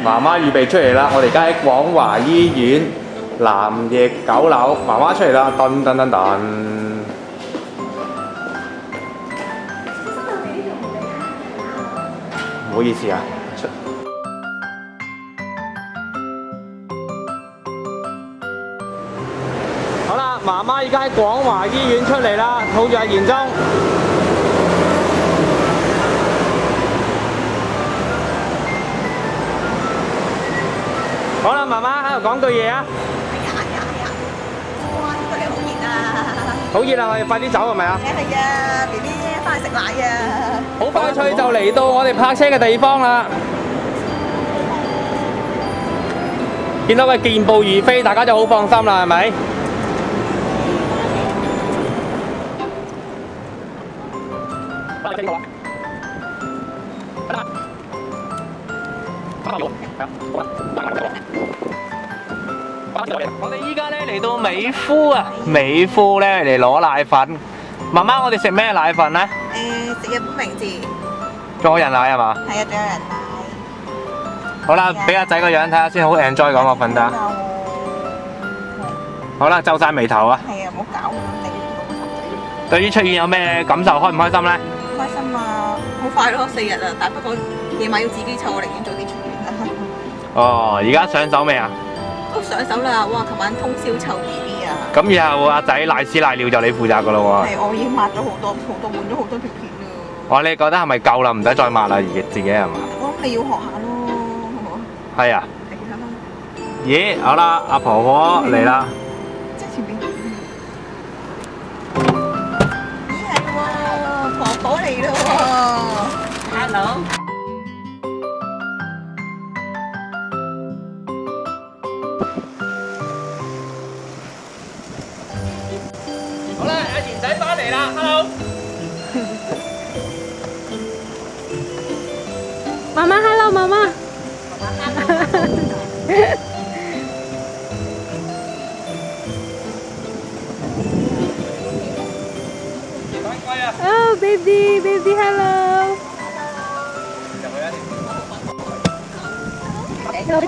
媽媽預備出嚟啦！我哋而家喺廣華醫院南翼9樓，媽媽出嚟啦！噔噔噔噔。唔好意思啊，好啦，媽媽而家喺廣華醫院出嚟啦，抱住阿賢宗。好啦，媽媽喺度講句嘢啊！哇！呢度好熱啊！好熱啊！我哋快啲走係咪啊？係啊 ，B B 翻去食奶啊！好快脆就嚟到我哋泊車嘅地方啦！見到佢健步如飛，大家就好放心啦，係咪？我哋依家咧嚟到美孚啊，美孚咧嚟攞奶粉。媽媽，我哋食咩奶粉咧？食日本名字。仲有人奶係嘛？係啊，仲有人奶。好啦，俾阿仔個樣睇下先，好 enjoy 咁我瞓得。好啦，皺晒眉頭啊！係啊，唔好搞我哋。對於出院有咩感受？開唔開心咧？開心啊！好快咯，4日啊，但不過夜晚要自己湊，我寧願早啲出院啦。哦，而家上手未啊？都上手啦！哇，琴晚通宵湊 B B 啊！咁以後阿仔瀨屎瀨尿就你負責噶咯喎。係，我已經抹咗好多，換咗好多條片啦。哇，你覺得係咪夠啦？唔使再抹啦，自己係嘛？我諗你要學下咯，好唔好？係啊。係啊。咦，好啦，阿婆婆嚟啦。即係前邊。咦係喎，婆婆嚟咯喎。Hello。好啦，阿賢仔翻嚟啦 ，Hello。媽媽 ，Hello， 媽媽。Oh baby，hello。Hello。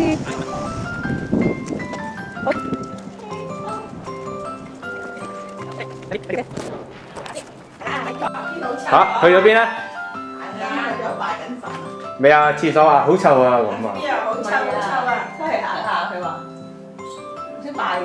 嚇，去咗邊咧？喺度拜緊神。未啊，廁所啊，好臭啊咁啊！好臭啊！出去行下，佢話唔知拜完。